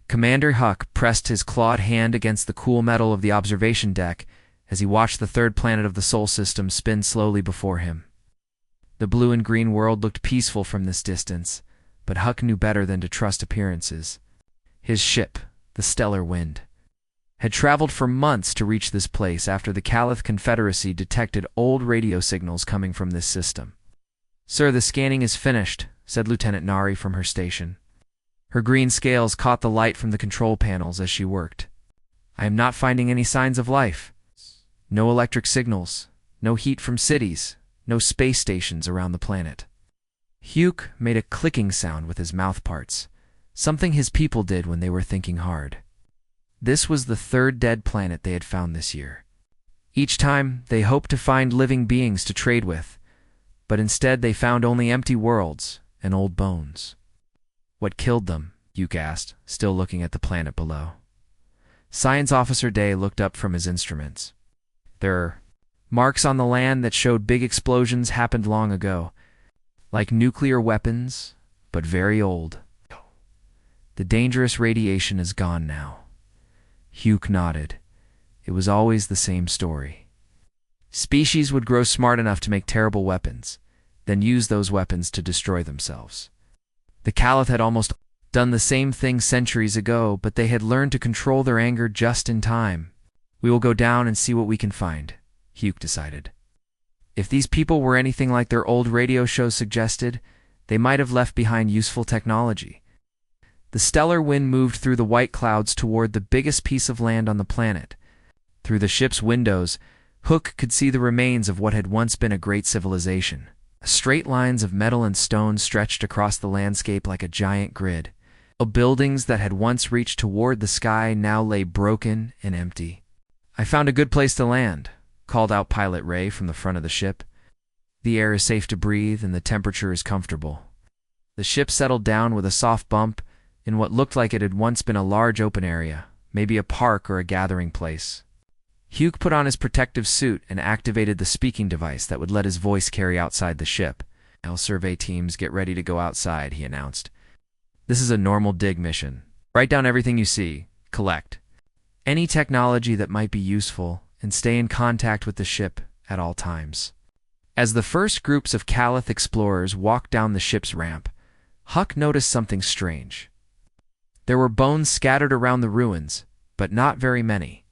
Commander Huck pressed his clawed hand against the cool metal of the observation deck as he watched the third planet of the Sol system spin slowly before him. The blue and green world looked peaceful from this distance, but Huck knew better than to trust appearances. His ship, the Stellar Wind, had traveled for months to reach this place after the Calith Confederacy detected old radio signals coming from this system. "Sir, the scanning is finished," said Lieutenant Nari from her station. Her green scales caught the light from the control panels as she worked. "I am not finding any signs of life. No electric signals, no heat from cities, no space stations around the planet." Hugh made a clicking sound with his mouth parts, something his people did when they were thinking hard. This was the third dead planet they had found this year. Each time, they hoped to find living beings to trade with, but instead they found only empty worlds and old bones. "What killed them?" Hugh asked, still looking at the planet below. Science Officer Day looked up from his instruments. "There are marks on the land that showed big explosions happened long ago, like nuclear weapons, but very old. The dangerous radiation is gone now." Hugh nodded. It was always the same story. Species would grow smart enough to make terrible weapons, then use those weapons to destroy themselves. The Caliph had almost done the same thing centuries ago, but they had learned to control their anger just in time. "We will go down and see what we can find," Hugh decided. If these people were anything like their old radio shows suggested, they might have left behind useful technology. The stellar wind moved through the white clouds toward the biggest piece of land on the planet. Through the ship's windows, Hook could see the remains of what had once been a great civilization. Straight lines of metal and stone stretched across the landscape like a giant grid. Buildings that had once reached toward the sky now lay broken and empty. "I found a good place to land," called out Pilot Ray from the front of the ship. "The air is safe to breathe and the temperature is comfortable." The ship settled down with a soft bump in what looked like it had once been a large open area, maybe a park or a gathering place. Hugh put on his protective suit and activated the speaking device that would let his voice carry outside the ship. "Now survey teams, get ready to go outside," he announced. "This is a normal dig mission. Write down everything you see, collect any technology that might be useful, and stay in contact with the ship at all times." As the first groups of Calith explorers walked down the ship's ramp, Huck noticed something strange. There were bones scattered around the ruins, but not very many.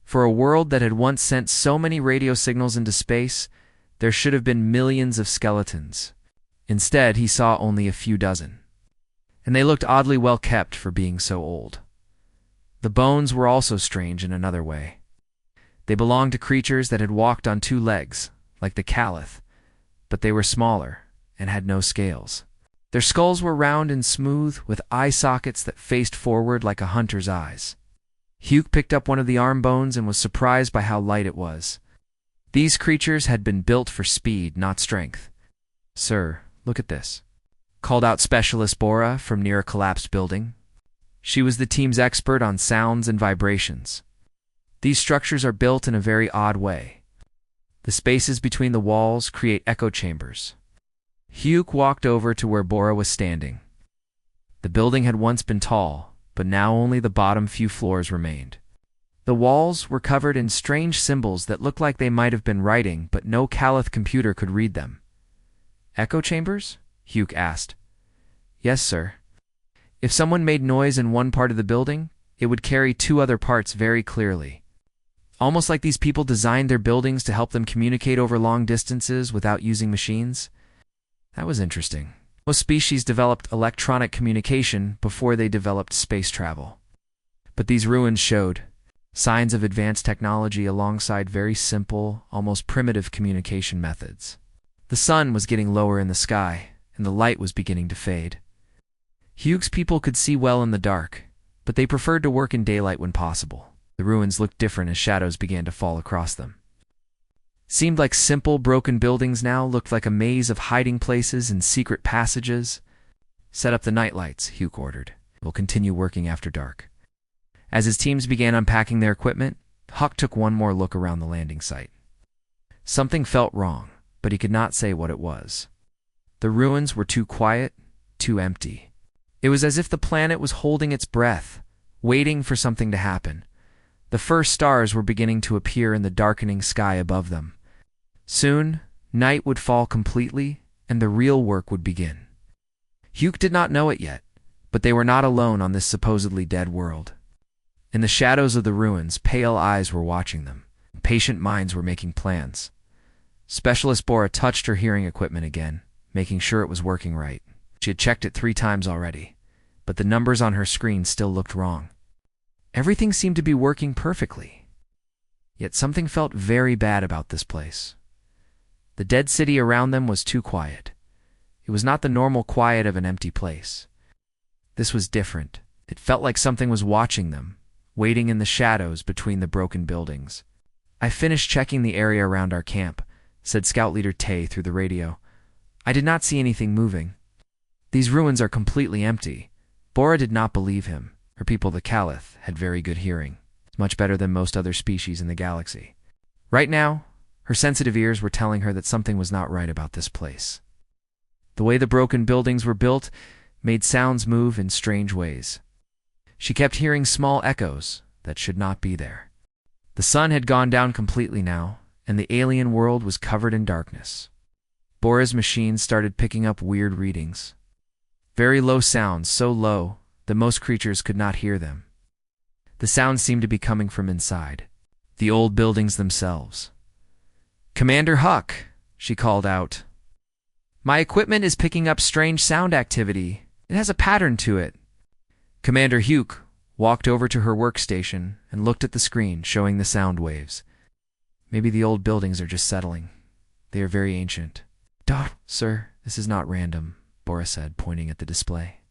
For a world that had once sent so many radio signals into space, there should have been millions of skeletons. Instead, he saw only a few dozen. And they looked oddly well kept for being so old. The bones were also strange in another way. They belonged to creatures that had walked on two legs, like the Calith, but they were smaller and had no scales. Their skulls were round and smooth, with eye sockets that faced forward like a hunter's eyes. Hugh picked up one of the arm bones and was surprised by how light it was. These creatures had been built for speed, not strength. "Sir, look at this," called out Specialist Bora from near a collapsed building. She was the team's expert on sounds and vibrations. "These structures are built in a very odd way. The spaces between the walls create echo chambers." Hugh walked over to where Bora was standing. The building had once been tall, but now only the bottom few floors remained. The walls were covered in strange symbols that looked like they might have been writing, but no Calith computer could read them. "Echo chambers?" Hugh asked. "Yes, sir. If someone made noise in one part of the building, it would carry two other parts very clearly. Almost like these people designed their buildings to help them communicate over long distances without using machines." That was interesting. Most species developed electronic communication before they developed space travel. But these ruins showed signs of advanced technology alongside very simple, almost primitive communication methods. The sun was getting lower in the sky, and the light was beginning to fade. Hugh's people could see well in the dark, but they preferred to work in daylight when possible. The ruins looked different as shadows began to fall across them. Seemed like simple, broken buildings now looked like a maze of hiding places and secret passages. "Set up the nightlights," Hugh ordered. "We'll continue working after dark." As his teams began unpacking their equipment, Huck took one more look around the landing site. Something felt wrong, but he could not say what it was. The ruins were too quiet, too empty. It was as if the planet was holding its breath, waiting for something to happen. The first stars were beginning to appear in the darkening sky above them. Soon, night would fall completely, and the real work would begin. Hugh did not know it yet, but they were not alone on this supposedly dead world. In the shadows of the ruins, pale eyes were watching them. Patient minds were making plans. Specialist Bora touched her hearing equipment again, making sure it was working right. She had checked it 3 times already, but the numbers on her screen still looked wrong. Everything seemed to be working perfectly. Yet something felt very bad about this place. The dead city around them was too quiet. It was not the normal quiet of an empty place. This was different. It felt like something was watching them, waiting in the shadows between the broken buildings. "I finished checking the area around our camp," said Scout Leader Tay through the radio. "I did not see anything moving. These ruins are completely empty." Bora did not believe him. Her people, the Caliph, had very good hearing, much better than most other species in the galaxy. Right now, her sensitive ears were telling her that something was not right about this place. The way the broken buildings were built made sounds move in strange ways. She kept hearing small echoes that should not be there. The sun had gone down completely now, and the alien world was covered in darkness. Bora's machine started picking up weird readings. Very low sounds, so low that most creatures could not hear them. The sounds seemed to be coming from inside, the old buildings themselves. "Commander Huck," she called out. "My equipment is picking up strange sound activity. It has a pattern to it." Commander Hugh walked over to her workstation and looked at the screen showing the sound waves. "Maybe the old buildings are just settling. They are very ancient." "Sir, this is not random," Bora said, pointing at the display.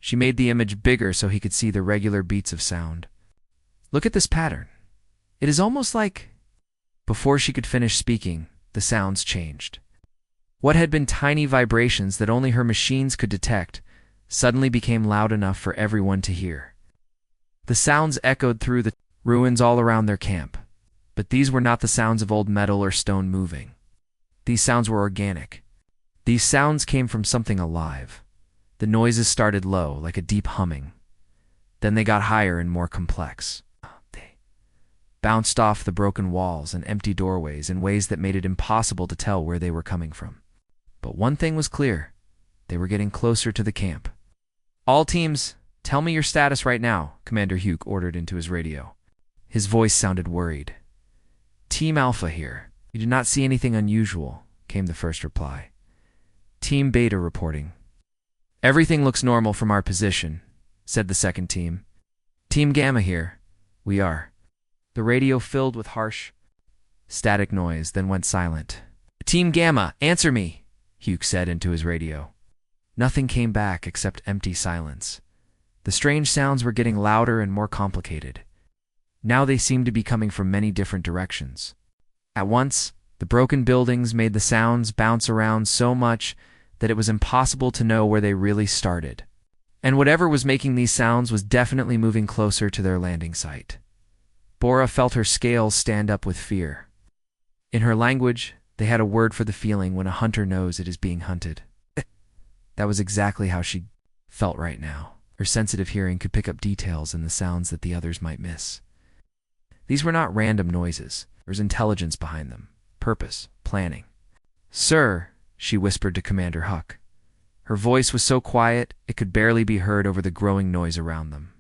She made the image bigger so he could see the regular beats of sound. "Look at this pattern. It is almost like—" Before she could finish speaking, the sounds changed. What had been tiny vibrations that only her machines could detect suddenly became loud enough for everyone to hear. The sounds echoed through the ruins all around their camp, but these were not the sounds of old metal or stone moving. These sounds were organic. These sounds came from something alive. The noises started low, like a deep humming. Then they got higher and more complex. They bounced off the broken walls and empty doorways in ways that made it impossible to tell where they were coming from. But one thing was clear. They were getting closer to the camp. "All teams, tell me your status right now," Commander Hugh ordered into his radio. His voice sounded worried. "Team Alpha here. You do not see anything unusual," came the first reply. "Team Beta reporting. Everything looks normal from our position," said the second team. "Team Gamma here. We are." The radio filled with harsh, static noise, then went silent. "Team Gamma, answer me," Hugh said into his radio. Nothing came back except empty silence. The strange sounds were getting louder and more complicated. Now they seemed to be coming from many different directions. At once, the broken buildings made the sounds bounce around so much that it was impossible to know where they really started. And whatever was making these sounds was definitely moving closer to their landing site. Bora felt her scales stand up with fear. In her language, they had a word for the feeling when a hunter knows it is being hunted. That was exactly how she felt right now. Her sensitive hearing could pick up details in the sounds that the others might miss. These were not random noises. There was intelligence behind them, purpose, planning. "Sir," she whispered to Commander Huck. Her voice was so quiet it could barely be heard over the growing noise around them.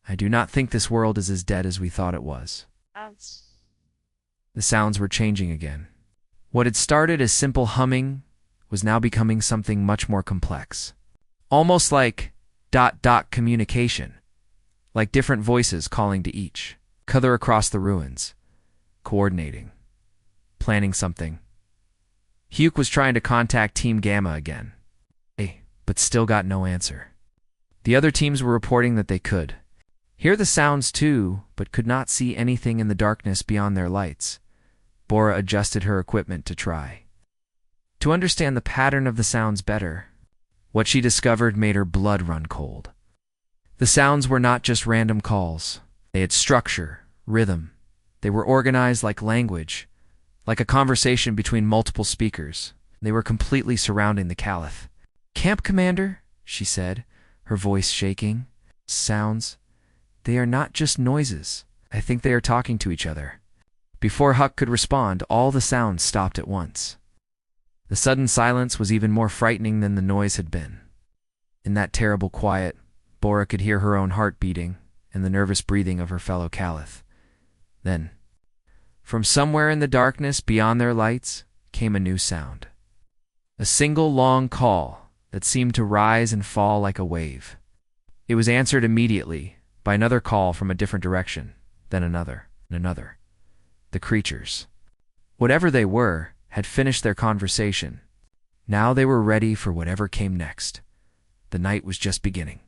"I do not think this world is as dead as we thought it was." The sounds were changing again. What had started as simple humming was now becoming something much more complex. Almost like communication, like different voices calling to each other across the ruins, coordinating, planning something. Hugh was trying to contact Team Gamma again, but still got no answer. The other teams were reporting that they could hear the sounds too, but could not see anything in the darkness beyond their lights. Bora adjusted her equipment to try to understand the pattern of the sounds better. What she discovered made her blood run cold. The sounds were not just random calls. They had structure, rhythm. They were organized like language, like a conversation between multiple speakers. They were completely surrounding the Caliph. "Camp Commander," she said, her voice shaking. "Sounds They are not just noises. I think they are talking to each other. Before Huck could respond, all the sounds stopped at once. The sudden silence was even more frightening than the noise had been. In that terrible quiet, Bora could hear her own heart beating and the nervous breathing of her fellow Caliph. Then, from somewhere in the darkness beyond their lights, came a new sound. A single long call that seemed to rise and fall like a wave. It was answered immediately by another call from a different direction, then another, and another. The creatures, whatever they were, had finished their conversation. Now they were ready for whatever came next. The night was just beginning,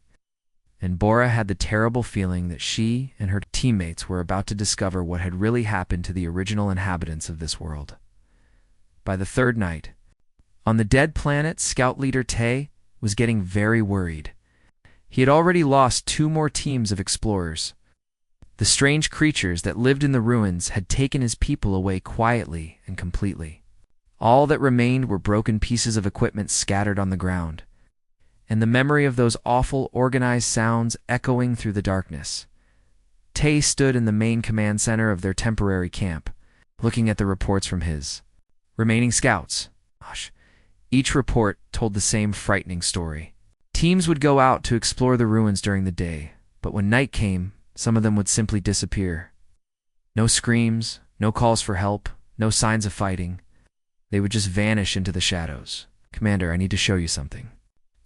and Bora had the terrible feeling that she and her teammates were about to discover what had really happened to the original inhabitants of this world. By the third night, on the dead planet, Scout Leader Tay was getting very worried. He had already lost 2 more teams of explorers. The strange creatures that lived in the ruins had taken his people away quietly and completely. All that remained were broken pieces of equipment scattered on the ground, and the memory of those awful organized sounds echoing through the darkness. Tay stood in the main command center of their temporary camp, looking at the reports from his remaining scouts. Each report told the same frightening story. Teams would go out to explore the ruins during the day, but when night came, some of them would simply disappear. No screams, no calls for help, no signs of fighting. They would just vanish into the shadows. "Commander, I need to show you something."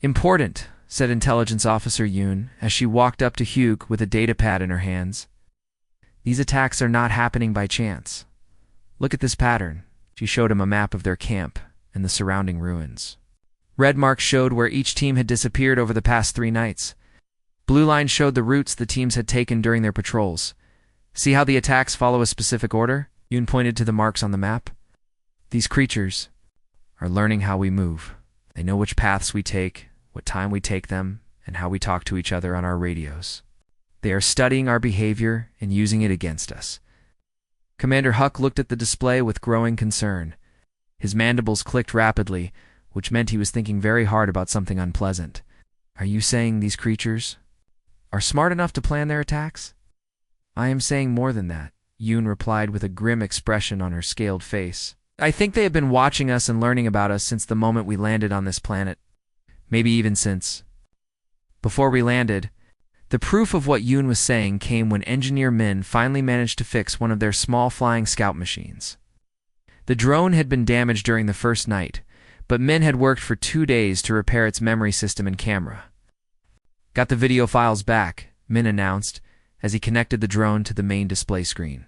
"Important," said Intelligence Officer Yoon as she walked up to Hugh with a datapad in her hands. "These attacks are not happening by chance. Look at this pattern." She showed him a map of their camp and the surrounding ruins. Red marks showed where each team had disappeared over the past 3 nights. Blue lines showed the routes the teams had taken during their patrols. "See how the attacks follow a specific order?" Yoon pointed to the marks on the map. "These creatures are learning how we move. They know which paths we take, what time we take them, and how we talk to each other on our radios. They are studying our behavior and using it against us." Commander Huck looked at the display with growing concern. His mandibles clicked rapidly, which meant he was thinking very hard about something unpleasant. "Are you saying these creatures are smart enough to plan their attacks?" "I am saying more than that," Yoon replied with a grim expression on her scaled face. "I think they have been watching us and learning about us since the moment we landed on this planet. Maybe even since before we landed." The proof of what Yoon was saying came when Engineer Min finally managed to fix one of their small flying scout machines. The drone had been damaged during the first night, but Min had worked for 2 days to repair its memory system and camera. "Got the video files back," Min announced as he connected the drone to the main display screen.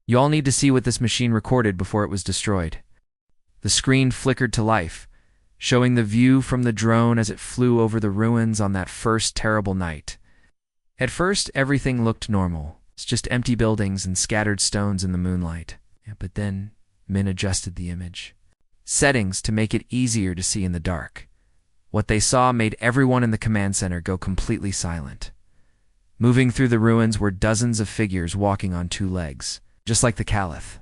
"You all need to see what this machine recorded before it was destroyed." The screen flickered to life, showing the view from the drone as it flew over the ruins on that first terrible night. At first, everything looked normal. It's just empty buildings and scattered stones in the moonlight. But then, Min adjusted the image settings to make it easier to see in the dark. What they saw made everyone in the command center go completely silent. Moving through the ruins were dozens of figures walking on 2 legs, just like the Caliph.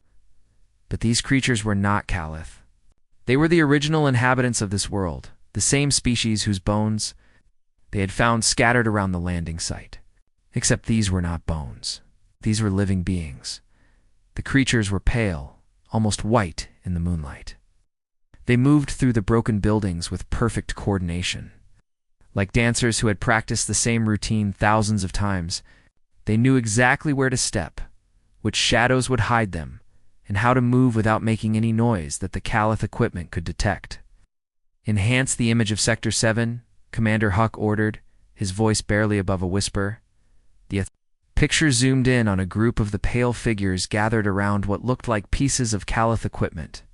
But these creatures were not Caliph. They were the original inhabitants of this world, the same species whose bones they had found scattered around the landing site. Except these were not bones. These were living beings. The creatures were pale, almost white in the moonlight. They moved through the broken buildings with perfect coordination. Like dancers who had practiced the same routine thousands of times, they knew exactly where to step, which shadows would hide them, and how to move without making any noise that the Caliph equipment could detect. "Enhance the image of Sector 7, Commander Huck ordered, his voice barely above a whisper. The picture zoomed in on a group of the pale figures gathered around what looked like pieces of Caliph equipment.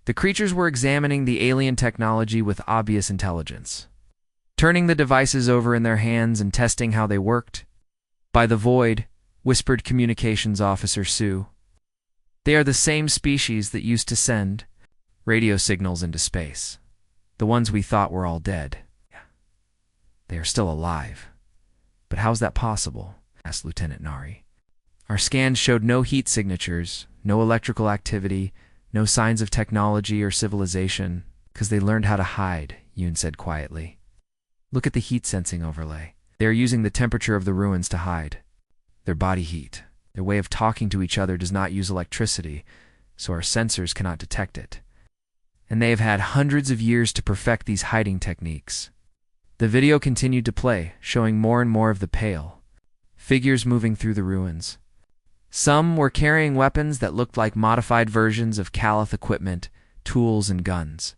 The creatures were examining the alien technology with obvious intelligence, turning the devices over in their hands and testing how they worked. "By the void," whispered Communications Officer Sue. "They are the same species that used to send radio signals into space. The ones we thought were all dead. They are still alive." "But how's that possible?" asked Lieutenant Nari. "Our scans showed no heat signatures, no electrical activity, no signs of technology or civilization, because they learned how to hide," Yoon said quietly. "Look at the heat sensing overlay. They are using the temperature of the ruins to hide." their body heat. Their way of talking to each other does not use electricity, so our sensors cannot detect it. And they have had hundreds of years to perfect these hiding techniques. The video continued to play, showing more and more of the pale figures moving through the ruins. Some were carrying weapons that looked like modified versions of Calith equipment, tools, and guns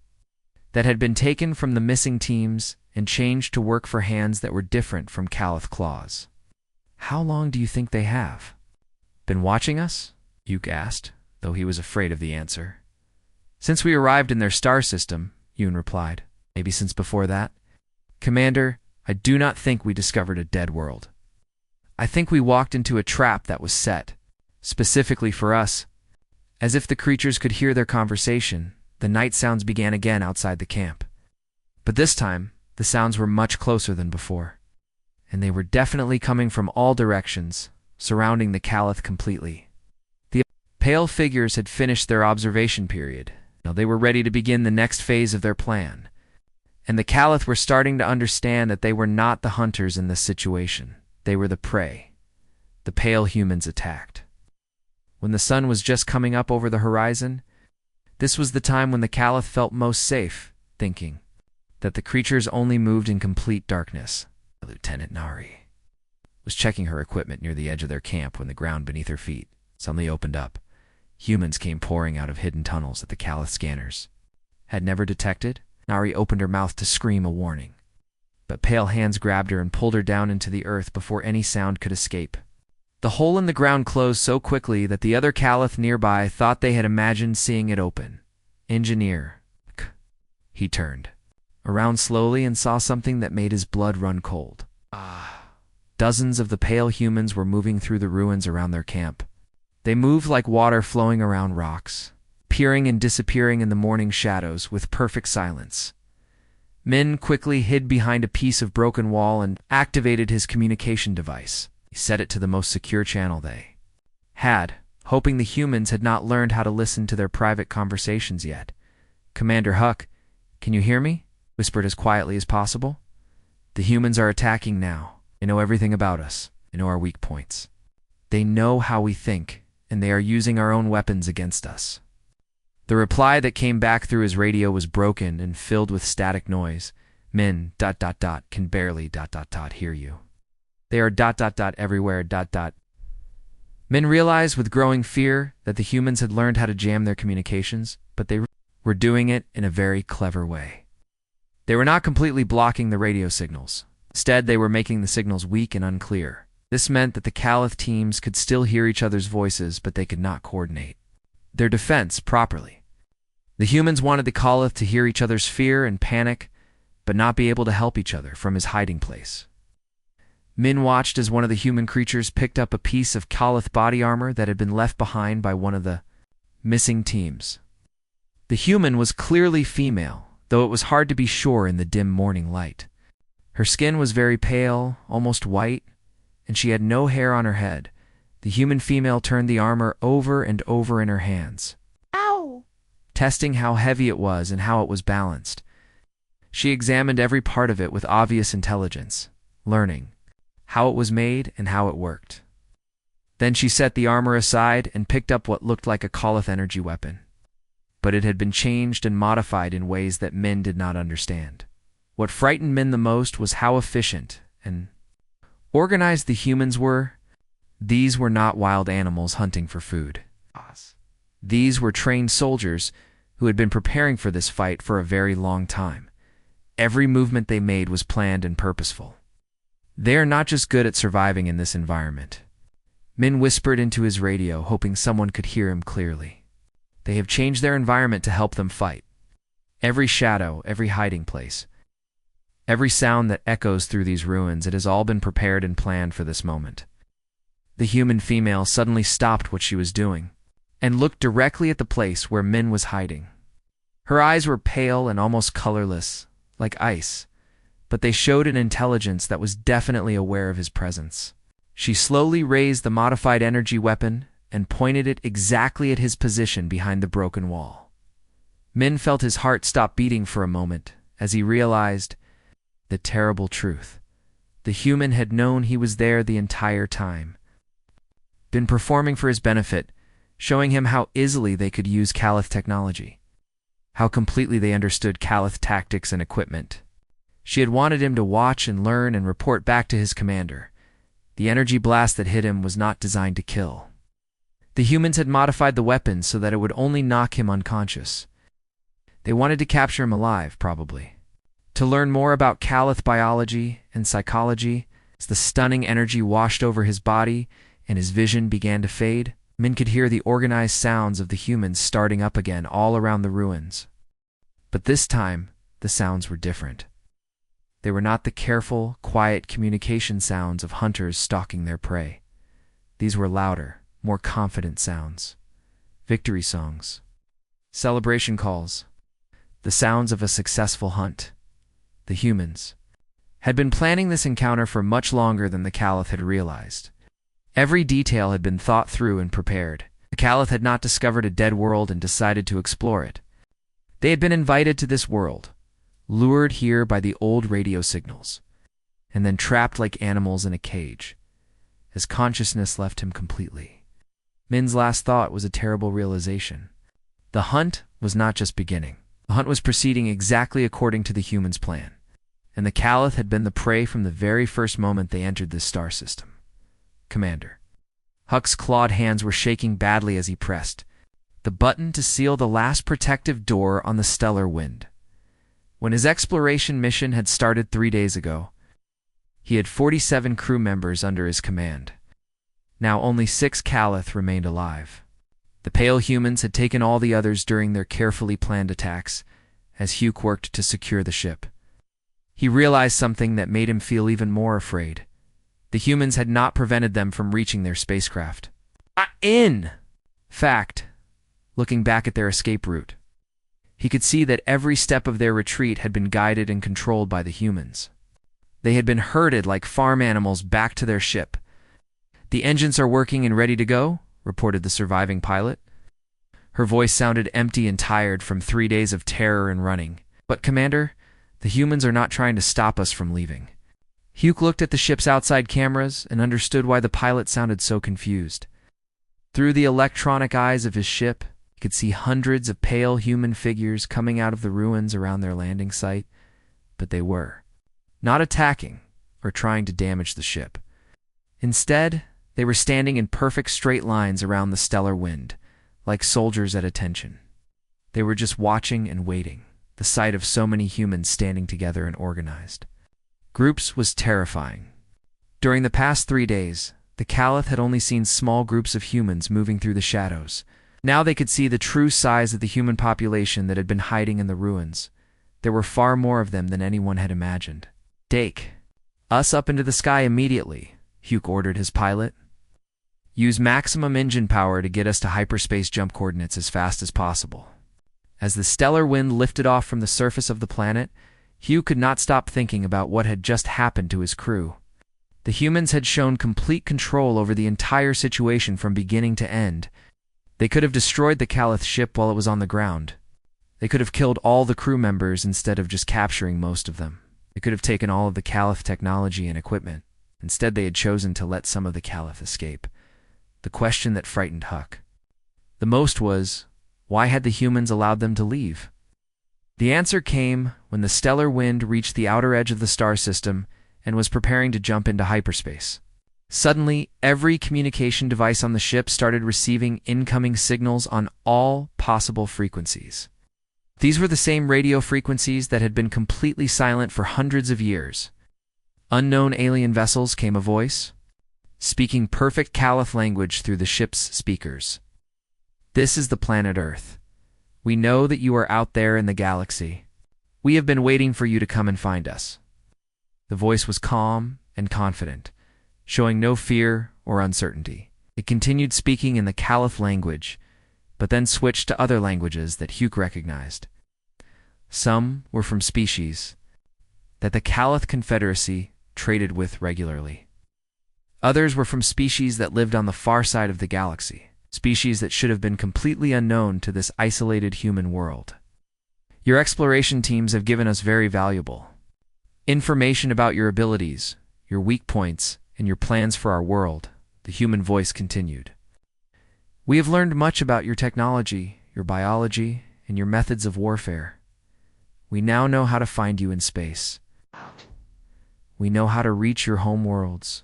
that had been taken from the missing teams and changed to work for hands that were different from Calith claws. "How long do you think they have been watching us?" Yuke asked, though he was afraid of the answer. "Since we arrived in their star system," Yoon replied. "Maybe since before that." "Commander, I do not think we discovered a dead world. I think we walked into a trap that was set specifically for us." As if the creatures could hear their conversation, the night sounds began again outside the camp. But this time, the sounds were much closer than before, and they were definitely coming from all directions, surrounding the Calith completely. The pale figures had finished their observation period. Now they were ready to begin the next phase of their plan, and the Calith were starting to understand that they were not the hunters in this situation. They were the prey. The pale humans attacked. When the sun was just coming up over the horizon, this was the time when the Calith felt most safe, thinking that the creatures only moved in complete darkness. Lieutenant Nari was checking her equipment near the edge of their camp when the ground beneath her feet suddenly opened up. Humans came pouring out of hidden tunnels that the Calith scanners had never detected. Nari opened her mouth to scream a warning, but pale hands grabbed her and pulled her down into the earth before any sound could escape. The hole in the ground closed so quickly that the other Calith nearby thought they had imagined seeing it open. "Engineer." He turned around slowly and saw something that made his blood run cold. Dozens of the pale humans were moving through the ruins around their camp. They moved like water flowing around rocks, appearing and disappearing in the morning shadows with perfect silence. Min quickly hid behind a piece of broken wall and activated his communication device. He set it to the most secure channel they had, hoping the humans had not learned how to listen to their private conversations yet. "Commander Huck, can you hear me?" whispered as quietly as possible. "The humans are attacking now. They know everything about us. They know our weak points. They know how we think, and they are using our own weapons against us." The reply that came back through his radio was broken and filled with static noise. "Min, can barely hear you. They are everywhere, Min realized with growing fear that the humans had learned how to jam their communications, but they were doing it in a very clever way. They were not completely blocking the radio signals. Instead, they were making the signals weak and unclear. This meant that the Calith teams could still hear each other's voices, but they could not coordinate their defense properly. The humans wanted the Calith to hear each other's fear and panic, but not be able to help each other from his hiding place. Min watched as one of the human creatures picked up a piece of Calith body armor that had been left behind by one of the missing teams. The human was clearly female, though it was hard to be sure in the dim morning light. Her skin was very pale, almost white, and she had no hair on her head. The human female turned the armor over and over in her hands, testing how heavy it was and how it was balanced. She examined every part of it with obvious intelligence, learning how it was made and how it worked. Then she set the armor aside and picked up what looked like a Calith energy weapon, but it had been changed and modified in ways that Min did not understand. What frightened Min the most was how efficient and organized the humans were. These were not wild animals hunting for food. These were trained soldiers who had been preparing for this fight for a very long time. Every movement they made was planned and purposeful. They are not just good at surviving in this environment. Min whispered into his radio, hoping someone could hear him clearly. They have changed their environment to help them fight. Every shadow, every hiding place, every sound that echoes through these ruins, it has all been prepared and planned for this moment. The human female suddenly stopped what she was doing and looked directly at the place where Min was hiding. Her eyes were pale and almost colorless, like ice, but they showed an intelligence that was definitely aware of his presence. She slowly raised the modified energy weapon and pointed it exactly at his position behind the broken wall. Min felt his heart stop beating for a moment as he realized the terrible truth. The human had known he was there the entire time. been performing for his benefit, showing him how easily they could use Calath technology, how completely they understood Calath tactics and equipment. She had wanted him to watch and learn and report back to his commander. The energy blast that hit him was not designed to kill. The humans had modified the weapon so that it would only knock him unconscious. They wanted to capture him alive, probably. To learn more about Calath biology and psychology, as the stunning energy washed over his body and his vision began to fade, Min could hear the organized sounds of the humans starting up again all around the ruins. But this time, the sounds were different. They were not the careful, quiet communication sounds of hunters stalking their prey. These were louder, more confident sounds. Victory songs. Celebration calls. The sounds of a successful hunt. The humans had been planning this encounter for much longer than the Calath had realized. Every detail had been thought through and prepared. The Calath had not discovered a dead world and decided to explore it. They had been invited to this world, lured here by the old radio signals, and then trapped like animals in a cage, as consciousness left him completely. Min's last thought was a terrible realization. The hunt was not just beginning. The hunt was proceeding exactly according to the humans' plan, and the Calath had been the prey from the very first moment they entered this star system. Commander. Huck's clawed hands were shaking badly as he pressed the button to seal the last protective door on the stellar wind. When his exploration mission had started 3 days ago, he had 47 crew members under his command. Now only 6 Calath remained alive. The pale humans had taken all the others during their carefully planned attacks, as Hugh worked to secure the ship. He realized something that made him feel even more afraid. The humans had not prevented them from reaching their spacecraft. In fact, looking back at their escape route, he could see that every step of their retreat had been guided and controlled by the humans. They had been herded like farm animals back to their ship. "The engines are working and ready to go," reported the surviving pilot. Her voice sounded empty and tired from 3 days of terror and running. "But, Commander, the humans are not trying to stop us from leaving." Hugh looked at the ship's outside cameras and understood why the pilot sounded so confused. Through the electronic eyes of his ship, he could see hundreds of pale human figures coming out of the ruins around their landing site, but they were not attacking or trying to damage the ship. Instead, they were standing in perfect straight lines around the stellar wind, like soldiers at attention. They were just watching and waiting, the sight of so many humans standing together and organized. Groups was terrifying. During the past 3 days, the Calath had only seen small groups of humans moving through the shadows. Now they could see the true size of the human population that had been hiding in the ruins. There were far more of them than anyone had imagined. "Take us up into the sky immediately," Hugh ordered his pilot. "Use maximum engine power to get us to hyperspace jump coordinates as fast as possible." As the stellar wind lifted off from the surface of the planet, Hugh could not stop thinking about what had just happened to his crew. The humans had shown complete control over the entire situation from beginning to end. They could have destroyed the Calath ship while it was on the ground. They could have killed all the crew members instead of just capturing most of them. They could have taken all of the Calath technology and equipment. Instead, they had chosen to let some of the Calath escape. The question that frightened Huck the most was, why had the humans allowed them to leave? The answer came when the stellar wind reached the outer edge of the star system and was preparing to jump into hyperspace. Suddenly, every communication device on the ship started receiving incoming signals on all possible frequencies. These were the same radio frequencies that had been completely silent for hundreds of years. Unknown alien vessels, came a voice, speaking perfect Calath language through the ship's speakers. "This is the planet Earth. We know that you are out there in the galaxy. We have been waiting for you to come and find us." The voice was calm and confident, showing no fear or uncertainty. It continued speaking in the Calath language, but then switched to other languages that Hugh recognized. Some were from species that the Calath Confederacy traded with regularly. Others were from species that lived on the far side of the galaxy, species that should have been completely unknown to this isolated human world. "Your exploration teams have given us very valuable information about your abilities, your weak points, and your plans for our world," The human voice continued. We have learned much about your technology, your biology, and your methods of warfare. We now know how to find you in space. We know how to reach your home worlds.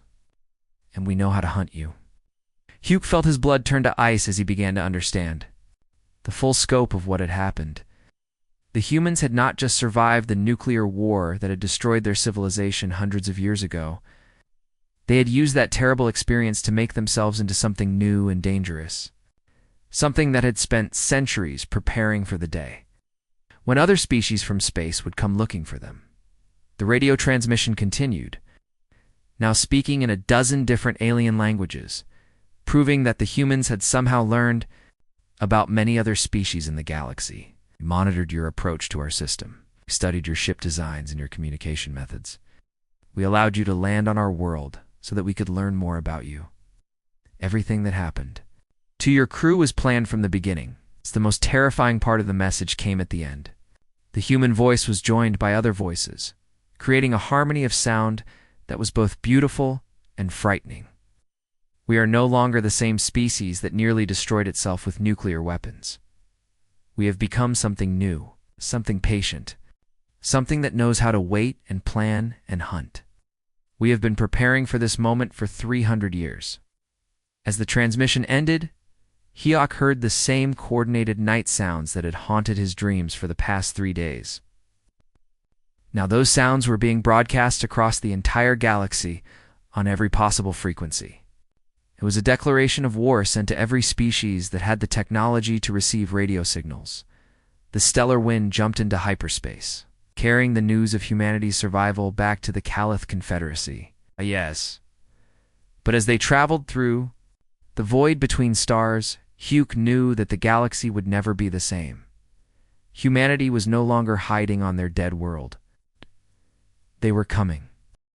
And we know how to hunt you. Hugh felt his blood turn to ice as he began to understand the full scope of what had happened. The humans had not just survived the nuclear war that had destroyed their civilization hundreds of years ago. They had used that terrible experience to make themselves into something new and dangerous. Something that had spent centuries preparing for the day when other species from space would come looking for them. The radio transmission continued, now speaking in a dozen different alien languages, proving that the humans had somehow learned about many other species in the galaxy. We monitored your approach to our system. We studied your ship designs and your communication methods. We allowed you to land on our world so that we could learn more about you. Everything that happened to your crew was planned from the beginning. It's the most terrifying part of the message came at the end. The human voice was joined by other voices, creating a harmony of sound that was both beautiful and frightening. We are no longer the same species that nearly destroyed itself with nuclear weapons. We have become something new, something patient, something that knows how to wait and plan and hunt. We have been preparing for this moment for 300 years. As the transmission ended, Hyok heard the same coordinated night sounds that had haunted his dreams for the past 3 days. Now those sounds were being broadcast across the entire galaxy on every possible frequency. It was a declaration of war sent to every species that had the technology to receive radio signals. The stellar wind jumped into hyperspace, carrying the news of humanity's survival back to the Calith Confederacy. Yes. But as they traveled through the void between stars, Hugh knew that the galaxy would never be the same. Humanity was no longer hiding on their dead world. They were coming.